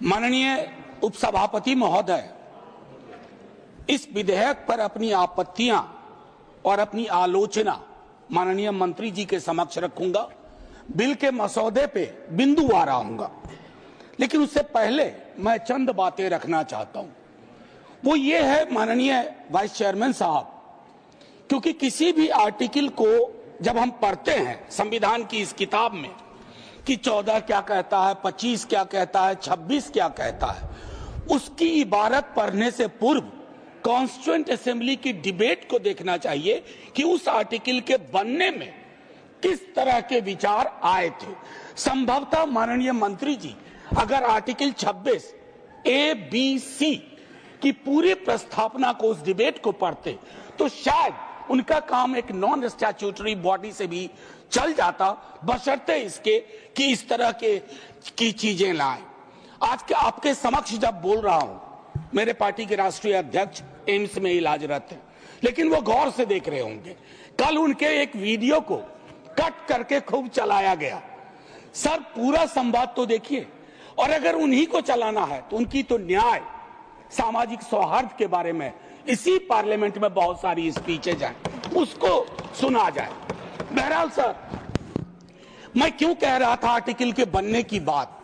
माननीय उपसभापति महोदय, इस विधेयक पर अपनी आपत्तियां और अपनी आलोचना माननीय मंत्री जी के समक्ष रखूंगा। बिल के मसौदे पे बिंदुवार आऊंगा, लेकिन उससे पहले मैं चंद बातें रखना चाहता हूं। वो ये है माननीय वाइस चेयरमैन साहब, क्योंकि किसी भी आर्टिकल को जब हम पढ़ते हैं संविधान की इस किताब में कि 14 क्या कहता है, 25 क्या कहता है, 26 क्या कहता है, उसकी इबारत पढ़ने से पूर्व कॉन्स्टिट्यूएंट असेंबली की डिबेट को देखना चाहिए कि उस आर्टिकल के बनने में किस तरह के विचार आए थे। संभवतः माननीय मंत्री जी अगर आर्टिकल 26 ए बी सी की पूरी प्रस्तावना को, उस डिबेट को पढ़ते तो शायद उनका काम एक नॉन स्टैट्यूटरी बॉडी से भी चल जाता, बशर्ते इसके कि इस तरह की चीजें लाएं। आज के आपके समक्ष जब बोल रहा हूं, मेरे पार्टी के राष्ट्रीय अध्यक्ष एम्स में इलाजरत है, लेकिन वो गौर से देख रहे होंगे। कल उनके एक वीडियो को कट करके खूब चलाया गया। सर, पूरा संवाद तो देखिए, और अगर उन्हीं को चलाना है तो उनकी तो न्याय, सामाजिक सौहार्द के बारे में इसी पार्लियामेंट में बहुत सारी स्पीचेज हैं, उसको सुना जाए। बहरहाल सर, मैं क्यों कह रहा था आर्टिकल के बनने की बात,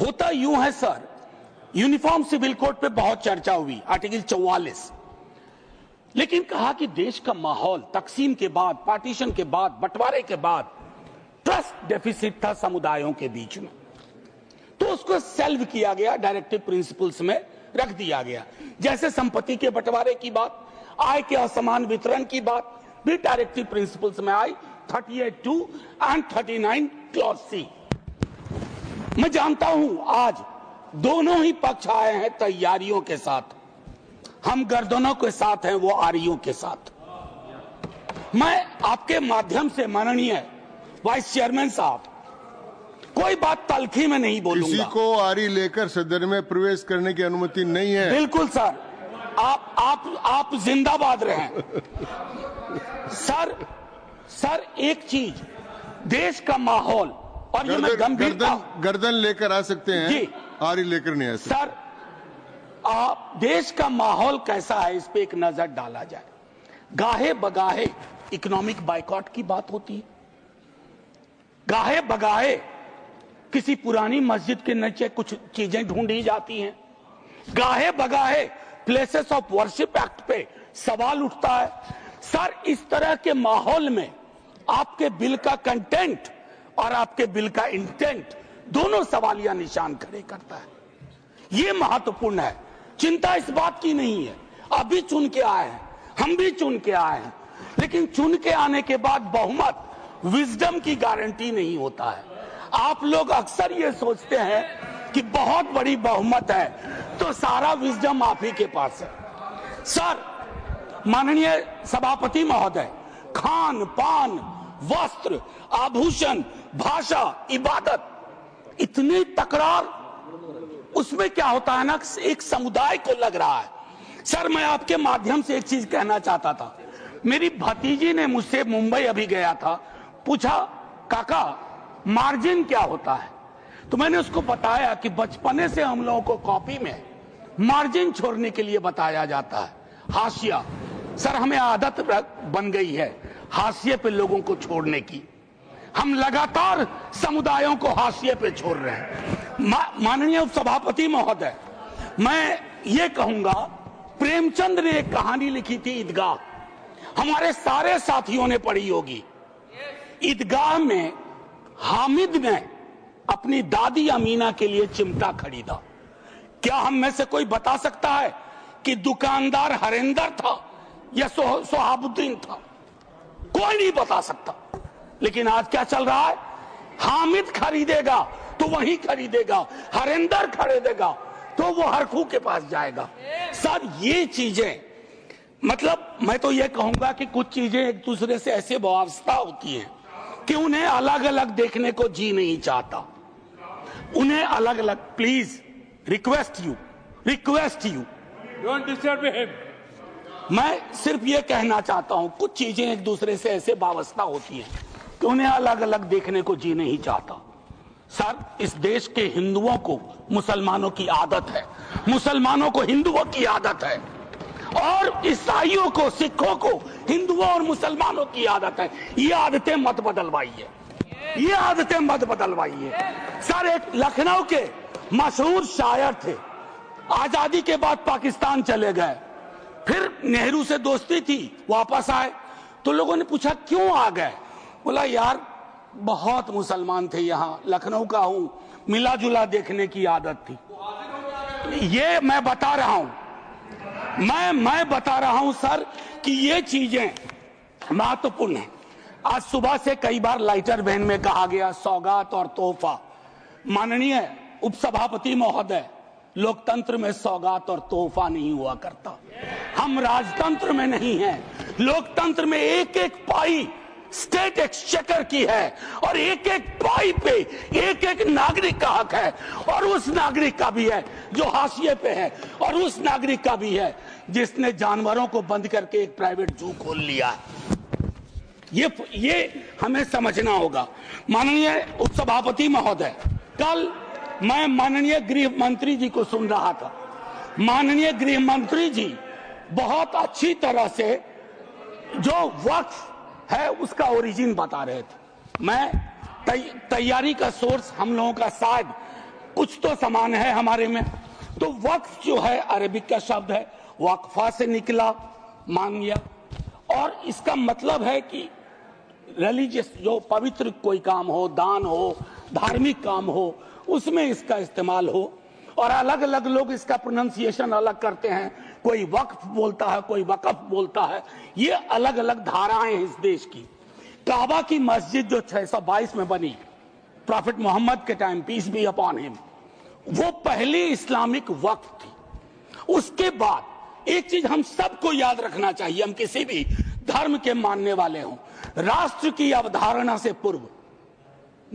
होता यूं है सर, यूनिफॉर्म सिविल कोड पे बहुत चर्चा हुई, आर्टिकल 44, लेकिन कहा कि देश का माहौल तकसीम के बाद, पार्टीशन के बाद, बंटवारे के बाद ट्रस्ट डेफिसिट था समुदायों के बीच में, तो उसको सेल्व किया गया, डायरेक्टिव प्रिंसिपल्स में रख दिया गया। जैसे संपत्ति के बंटवारे की बात, आय के असमान वितरण की बात भी डायरेक्टिव प्रिंसिपल्स में आई, 38(2) एंड 39 क्लॉज सी। मैं जानता हूं आज दोनों ही पक्ष आए हैं तैयारियों के साथ, हम गर्दनों के साथ हैं, वो आरियों के साथ। मैं आपके माध्यम से माननीय वाइस चेयरमैन साहब, कोई बात तलखी में नहीं बोलूंगा। किसी को आरी लेकर सदन में प्रवेश करने की अनुमति नहीं है। बिल्कुल सर, आप जिंदाबाद रहें। सर एक चीज, देश का माहौल, और ये मैं गंभीरता, गर्दन लेकर आ सकते हैं जी, आरी लेकर नहीं आ सकते। सर, देश का माहौल कैसा है इस पे एक नजर डाला जाए। गाहे बगाहे इकोनॉमिक बाइकॉट की बात होती है, गाहे बगाहे किसी पुरानी मस्जिद के नीचे कुछ चीजें ढूंढी जाती हैं, गाहे बगाहे प्लेसेस ऑफ वर्शिप एक्ट पे सवाल उठता है। सर, इस तरह के माहौल में आपके बिल का कंटेंट और आपके बिल का इंटेंट दोनों सवालिया निशान खड़े करता है। ये महत्वपूर्ण है। चिंता इस बात की नहीं है, अभी चुन के आए हैं, हम भी चुन के आए हैं, लेकिन चुन के आने के बाद बहुमत, विजडम की गारंटी नहीं होता है। आप लोग अक्सर ये सोचते हैं कि बहुत बड़ी बहुमत है तो सारा विजडम आप ही के पास है। सर, माननीय सभापति महोदय, खान पान, वस्त्र, आभूषण, भाषा, इबादत, इतनी तकरार, उसमें क्या होता है ना, एक समुदाय को लग रहा है। सर, मैं आपके माध्यम से एक चीज कहना चाहता था। मेरी भतीजी ने मुझसे, मुंबई अभी गया था, पूछा काका मार्जिन क्या होता है, तो मैंने उसको बताया कि बचपने से हम लोगों को कॉपी में मार्जिन छोड़ने के लिए बताया जाता है, हाशिया। सर, हमें आदत बन गई है हाशिए पे लोगों को छोड़ने की, हम लगातार समुदायों को हाशिए पे छोड़ रहे हैं। माननीय उपसभापति महोदय, मैं ये कहूंगा, प्रेमचंद ने एक कहानी लिखी थी ईदगाह, हमारे सारे साथियों ने पढ़ी होगी। ईदगाह में हामिद ने अपनी दादी अमीना के लिए चिमटा खरीदा। क्या हम में से कोई बता सकता है कि दुकानदार हरिंदर था या सोहाबुद्दीन था? कोई नहीं बता सकता। लेकिन आज क्या चल रहा है, हामिद खरीदेगा तो वही खरीदेगा, हरिंदर खरीदेगा तो वो हरखू के पास जाएगा। सर, ये चीजें, मतलब मैं तो ये कहूंगा कि कुछ चीजें एक दूसरे से ऐसे वाबस्ता होती हैं कि उन्हें अलग अलग देखने को जी नहीं चाहता, उन्हें अलग अलग। Please request you don't disturb him. मैं सिर्फ ये कहना चाहता हूं, कुछ चीजें एक दूसरे से ऐसे वाबस्ता होती हैं कि उन्हें अलग अलग देखने को जी नहीं चाहता। सर, इस देश के हिंदुओं को मुसलमानों की आदत है, मुसलमानों को हिंदुओं की आदत है, और ईसाइयों को, सिखों को हिंदुओं और मुसलमानों की आदत है। ये आदतें मत बदलवाइए, ये आदतें मत बदलवाइए। सर, एक लखनऊ के मशहूर शायर थे, आजादी के बाद पाकिस्तान चले गए, फिर नेहरू से दोस्ती थी, वापस आए तो लोगों ने पूछा क्यों आ गए? बोला यार बहुत मुसलमान थे यहाँ, लखनऊ का हूं, मिला जुला देखने की आदत थी। ये मैं बता रहा हूं, मैं बता रहा हूं सर कि ये चीजें महत्वपूर्ण है। आज सुबह से कई बार लाइटर वैन में कहा गया सौगात और तोहफा। माननीय उपसभापति महोदय, लोकतंत्र में सौगात और तोहफा नहीं हुआ करता। हम राजतंत्र में नहीं हैं। लोकतंत्र में एक एक पाई स्टेट एक्सचेकर की है, और एक एक पाई पे एक एक नागरिक का हक है, और उस नागरिक का भी है जो हाशिए पे है, और उस नागरिक का भी है जिसने जानवरों को बंद करके एक प्राइवेट जू खोल लिया है। ये हमें समझना होगा। माननीय उपसभापति महोदय, कल मैं माननीय गृह मंत्री जी को सुन रहा था। माननीय गृह मंत्री जी बहुत अच्छी तरह से जो वक्फ है उसका ओरिजिन बता रहे थे। मैं तैयारी का सोर्स हम लोगों का शायद कुछ तो समान है हमारे में। तो वक्फ जो है अरबिक का शब्द है, वक्फा से निकला, मान लिया, और इसका मतलब है कि रिलीजियस, जो पवित्र कोई काम हो, दान हो, धार्मिक काम हो, उसमें इसका इस्तेमाल हो। और अलग अलग लोग इसका प्रोनाउंसिएशन अलग करते हैं, कोई वक्फ बोलता है, कोई वकफ बोलता है। ये अलग अलग धाराएं हैं इस देश की। काबा की मस्जिद जो 622 में बनी प्रॉफिट मोहम्मद के time, peace be upon him, वो पहली इस्लामिक वक्फ थी। उसके बाद एक चीज हम सबको याद रखना चाहिए, हम किसी भी धर्म के मानने वाले हों, राष्ट्र की अवधारणा से पूर्व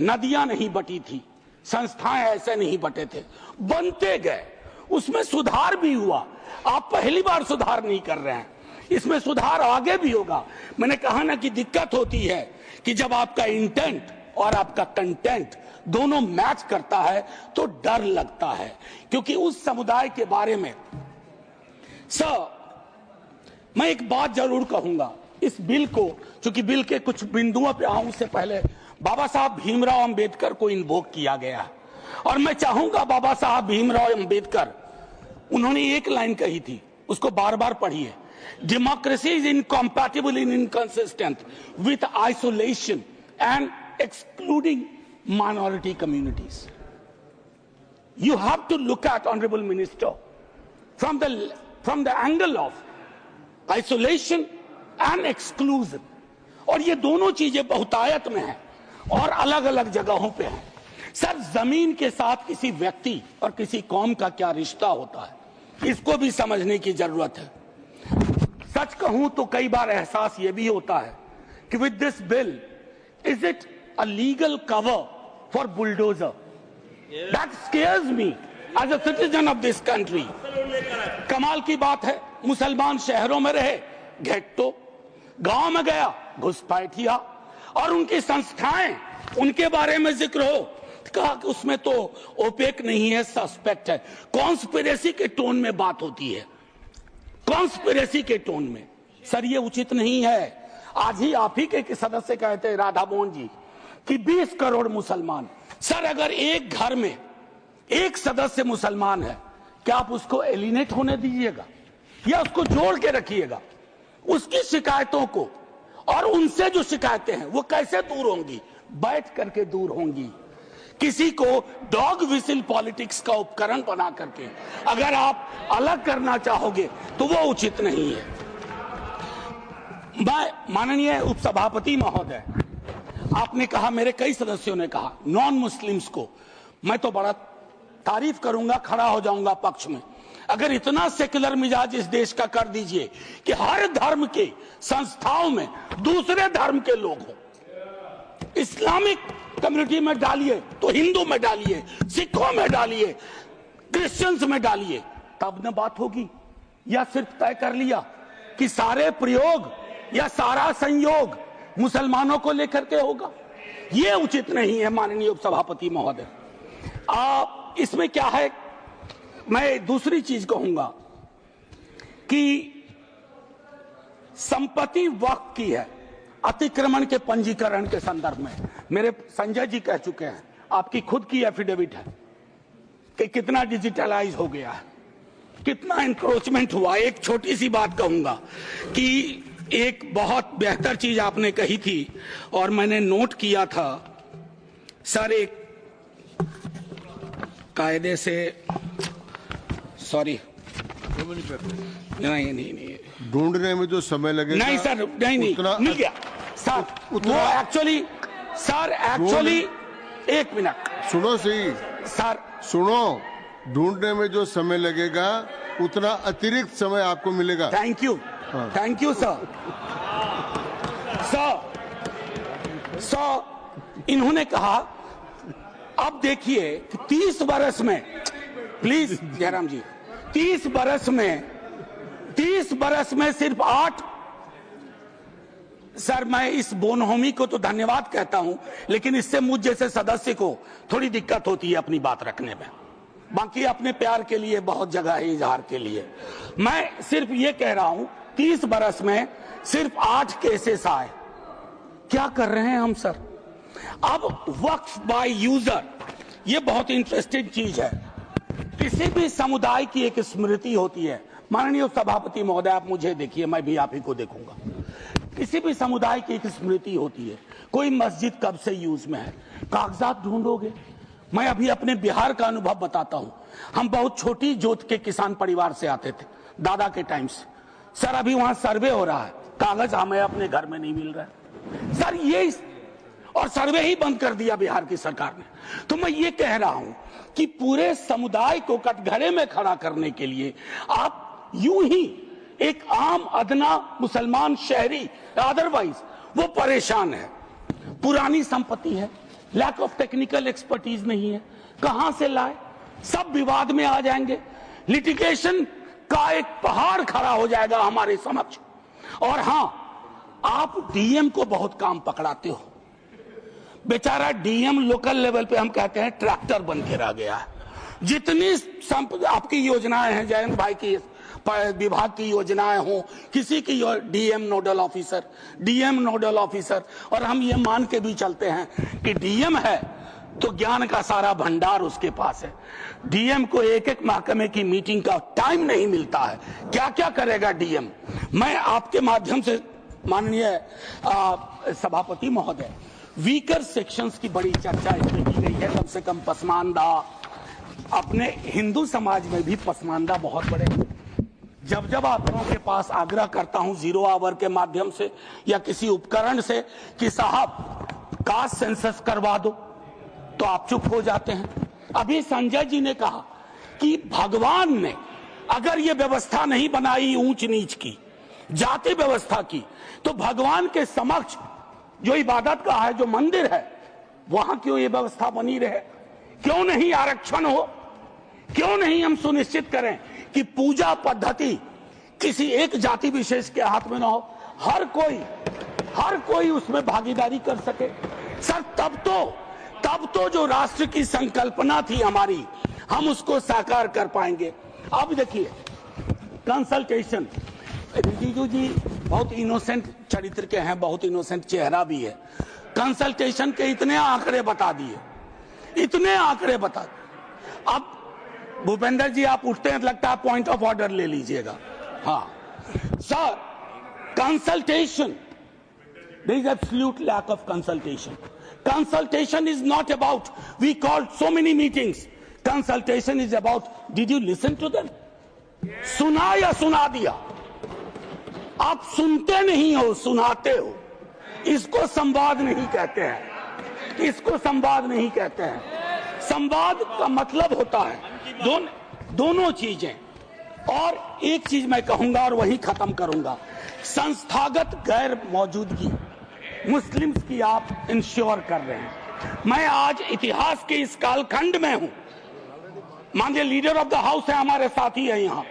नदियां नहीं बटी थी, संस्थाएं ऐसे नहीं बटे थे, बनते गए, उसमें सुधार भी हुआ। आप पहली बार सुधार नहीं कर रहे हैं, इसमें सुधार आगे भी होगा। मैंने कहा ना कि दिक्कत होती है कि जब आपका इंटेंट और आपका कंटेंट दोनों मैच करता है तो डर लगता है, क्योंकि उस समुदाय के बारे में मैं एक बात जरूर कहूंगा। इस बिल को, चूंकि बिल के कुछ बिंदुओं पे आऊं उससे पहले, बाबा साहब भीमराव अंबेडकर को इन्वोक किया गया, और मैं चाहूंगा बाबा साहब भीमराव अंबेडकर, उन्होंने एक लाइन कही थी, उसको बार बार पढ़िए। Democracy is incompatible in inconsistent with isolation and excluding minority communities. You have to look at honourable minister from the angle of isolation and exclusion. और ये दोनों चीजें बहुतायत में हैं और अलग अलग जगहों पे हैं। सर, जमीन के साथ किसी व्यक्ति और किसी कौम का क्या रिश्ता होता है, इसको भी समझने की जरूरत है। सच कहूं तो कई बार एहसास ये भी होता है कि with this bill, is it a legal cover for bulldozer? That scares me as a citizen of this country. कमाल की बात है, मुसलमान शहरों में रहे, घेट्टो, गांव में गया घुसपैठिया, और उनकी संस्थाएं, उनके बारे में जिक्र हो, कहा कि उसमें तो ओपेक नहीं है, सस्पेक्ट है। कॉन्स्पिरेसी के टोन में बात होती है, कॉन्स्पिरेसी के टोन में। सर, ये उचित नहीं है। आज ही आप ही के सदस्य कहते हैं, राधा मोहन जी, कि 20 करोड़ मुसलमान। सर, अगर एक घर में एक सदस्य मुसलमान है, क्या आप उसको एलिनेट होने दीजिएगा या उसको जोड़ के रखिएगा? उसकी शिकायतों को और उनसे जो शिकायतें हैं वो कैसे दूर होंगी? बैठ करके दूर होंगी। किसी को डॉग विसिल पॉलिटिक्स का उपकरण बना करके अगर आप अलग करना चाहोगे तो वो उचित नहीं है। माननीय उपसभापति महोदय, आपने कहा, मेरे कई सदस्यों ने कहा, नॉन मुस्लिम्स को, मैं तो बड़ा तारीफ करूंगा, खड़ा हो जाऊंगा पक्ष में, अगर इतना सेक्युलर मिजाज इस देश का कर दीजिए कि हर धर्म के संस्थाओं में दूसरे धर्म के लोग हो। इस्लामिक कम्युनिटी में डालिए तो हिंदू में डालिए, सिखों में डालिए, क्रिश्चियंस में डालिए, तब न बात होगी। या सिर्फ तय कर लिया कि सारे प्रयोग या सारा संयोग मुसलमानों को लेकर के होगा? ये उचित नहीं है माननीय उपसभापति महोदय। इसमें क्या है, मैं दूसरी चीज कहूंगा कि संपत्ति वक्फ की है अतिक्रमण के पंजीकरण के संदर्भ में। मेरे संजय जी कह चुके हैं, आपकी खुद की एफिडेविट है कि कितना डिजिटलाइज हो गया है, कितना इंक्रोचमेंट हुआ। एक छोटी सी बात कहूंगा कि एक बहुत बेहतर चीज आपने कही थी और मैंने नोट किया था सर, एक कायदे से, सॉरी, नहीं ढूंढने में जो समय लगेगा, नहीं सर, नहीं मिल गया सर, वो एक्चुअली एक मिनट सुनो सही सर, सुनो, ढूंढने में जो समय लगेगा उतना अतिरिक्त समय आपको मिलेगा। Thank you sir. इन्होंने कहा, अब देखिए कि 30 बरस में, प्लीज जयराम जी, 30 बरस में सिर्फ 8, सर मैं इस बोनहोमी को तो धन्यवाद कहता हूं, लेकिन इससे मुझ जैसे सदस्य को थोड़ी दिक्कत होती है अपनी बात रखने में। बाकी अपने प्यार के लिए बहुत जगह है इजहार के लिए। मैं सिर्फ ये कह रहा हूं 30 बरस में सिर्फ 8 केसेस आए। क्या कर रहे हैं हम सर? अब वक्फ बाय यूजर, ये बहुत इंटरेस्टिंग चीज है। किसी भी समुदाय की एक स्मृति होती है। माननीय सभापति महोदय, आप मुझे देखिए, मैं भी आप ही को देखूंगा। किसी भी समुदाय की एक स्मृति होती है। कोई मस्जिद कब से यूज में है, कागजात ढूंढोगे। मैं अभी अपने बिहार का अनुभव बताता हूं। हम बहुत छोटी जोत के किसान परिवार से आते थे, दादा के टाइम से। सर अभी वहां सर्वे हो रहा है, कागज हमें अपने घर में नहीं मिल रहा है सर, ये, और सर्वे ही बंद कर दिया बिहार की सरकार ने। तो मैं ये कह रहा हूं कि पूरे समुदाय को कटघरे में खड़ा करने के लिए आप यूं ही एक आम अदना मुसलमान शहरी, अदरवाइज वो परेशान है। पुरानी संपत्ति है, लैक ऑफ टेक्निकल एक्सपर्टीज नहीं है, कहां से लाए, सब विवाद में आ जाएंगे। लिटिगेशन का एक पहाड़ खड़ा हो जाएगा हमारे समक्ष। और हां, आप डीएम को बहुत काम पकड़ाते हो। बेचारा डीएम लोकल लेवल पे हम कहते हैं ट्रैक्टर बन के रह गया है। जितनी आपकी योजनाएं हैं, जयंत भाई की विभाग की योजनाएं हो, किसी की डीएम नोडल ऑफिसर, और हम ये मान के भी चलते हैं कि डीएम है तो ज्ञान का सारा भंडार उसके पास है। डीएम को एक एक महकमे की मीटिंग का टाइम नहीं मिलता है, क्या क्या करेगा डीएम। मैं आपके माध्यम से माननीय सभापति महोदय, वीकर सेक्शंस की बड़ी चर्चा इसमें की गई है। कम से कम पसमानदा, अपने हिंदू समाज में भी पसमानदा बहुत बड़े। जब आप लोगों के पास आग्रह करता हूं 0 आवर के माध्यम से या किसी उपकरण से कि साहब कास्ट सेंसस करवा दो, तो आप चुप हो जाते हैं। अभी संजय जी ने कहा कि भगवान ने अगर ये व्यवस्था नहीं बनाई ऊंच नीच की, जाति व्यवस्था की, तो भगवान के समक्ष जो इबादत का है, जो मंदिर है, वहां क्यों ये व्यवस्था बनी रहे? क्यों नहीं आरक्षण हो? क्यों नहीं हम सुनिश्चित करें कि पूजा पद्धति किसी एक जाति विशेष के हाथ में ना हो, हर कोई उसमें भागीदारी कर सके। सर तब तो जो राष्ट्र की संकल्पना थी हमारी, हम उसको साकार कर पाएंगे। अब देखिए कंसल्टेशन, रिजिजू जी बहुत इनोसेंट चरित्र के हैं, बहुत इनोसेंट चेहरा भी है। कंसल्टेशन के इतने आंकड़े बता दिए। अब भूपेंद्र जी आप उठते हैं, लगता है पॉइंट ऑफ ऑर्डर ले लीजिएगा। हाँ sir, consultation, there is absolute lack of consultation. Consultation is not about, we called so many meetings. Consultation is about, did you listen to them? सुना या सुना दिया? आप सुनते नहीं हो, सुनाते हो। इसको संवाद नहीं कहते हैं, संवाद का मतलब होता है दोनों चीजें। और एक चीज मैं कहूंगा और वही खत्म करूंगा, संस्थागत गैर मौजूदगी मुस्लिम्स की आप इंश्योर कर रहे हैं। मैं आज इतिहास के इस कालखंड में हूं। माननीय लीडर ऑफ द हाउस है, हमारे साथी है यहां।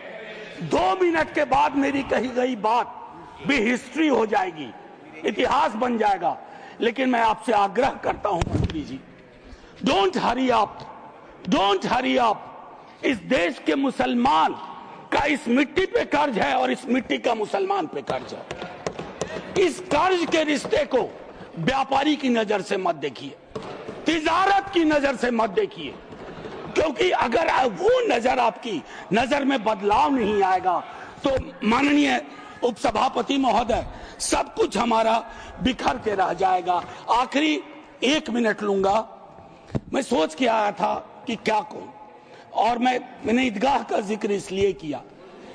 2 मिनट के बाद मेरी कही गई बात भी हिस्ट्री हो जाएगी, इतिहास बन जाएगा। लेकिन मैं आपसे आग्रह करता हूं मंत्री जी, डोंट हरी अप। इस देश के मुसलमान का इस मिट्टी पे कर्ज है और इस मिट्टी का मुसलमान पे कर्ज है। इस कर्ज के रिश्ते को व्यापारी की नजर से मत देखिए, तिजारत की नजर से मत देखिए, क्योंकि अगर वो नजर आपकी नजर में बदलाव नहीं आएगा तो माननीय उपसभापति महोदय, सब कुछ हमारा बिखर के रह जाएगा। आखिरी 1 मिनट लूंगा। मैं सोच के आया था कि क्या कहूं, और मैंने ईदगाह का जिक्र इसलिए किया।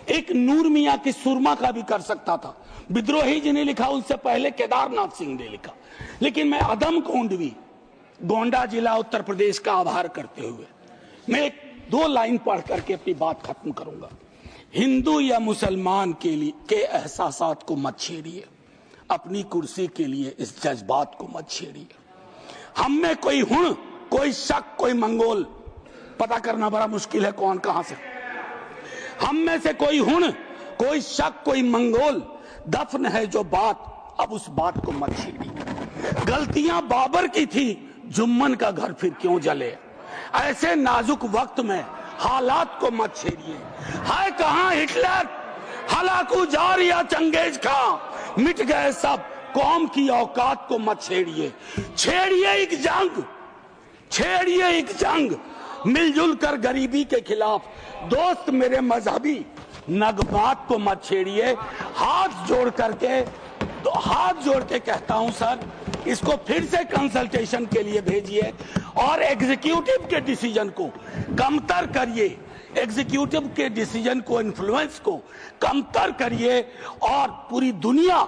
एक नूर मियां की सुरमा का भी कर सकता था, विद्रोही जी ने लिखा, उससे पहले केदारनाथ सिंह ने लिखा, लेकिन मैं अदम कोंडवी, गोंडा जिला उत्तर प्रदेश का आभार करते हुए मैं 2 लाइन पढ़ करके अपनी बात खत्म करूंगा। हिंदू या मुसलमान के एहसासात को मत छेड़िए, अपनी कुर्सी के लिए इस जज्बात को मत छेड़िए। हम में कोई हुण, कोई शक, कोई मंगोल, पता करना बड़ा मुश्किल है कौन कहां से, हम में से कोई हुण, कोई शक, कोई मंगोल दफन है जो बात, अब उस बात को मत छेड़िए। गलतियां बाबर की थी, जुम्मन का घर फिर क्यों जले। ऐसे नाजुक वक्त में हालात को मत छेड़िए। है कहां हिटलर, हलाकू जार या चंगेज खां, मिट गए सब, कौम की औकात को मत छेड़िए। छेड़िए एक जंग मिलजुल कर गरीबी के खिलाफ। दोस्त मेरे मजहबी नगमात को मत छेड़िए। हाथ जोड़ के कहता हूं सर, इसको फिर से कंसल्टेशन के लिए भेजिए और एग्जीक्यूटिव के डिसीजन को कमतर करिए, एग्जीक्यूटिव के डिसीजन को, इन्फ्लुएंस को कमतर करिए। और पूरी दुनिया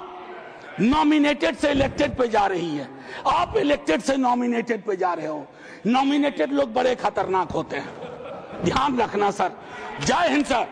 नॉमिनेटेड से इलेक्टेड पे जा रही है, आप इलेक्टेड से नॉमिनेटेड पे जा रहे हो। नॉमिनेटेड लोग बड़े खतरनाक होते हैं, ध्यान रखना सर। जय हिंद सर।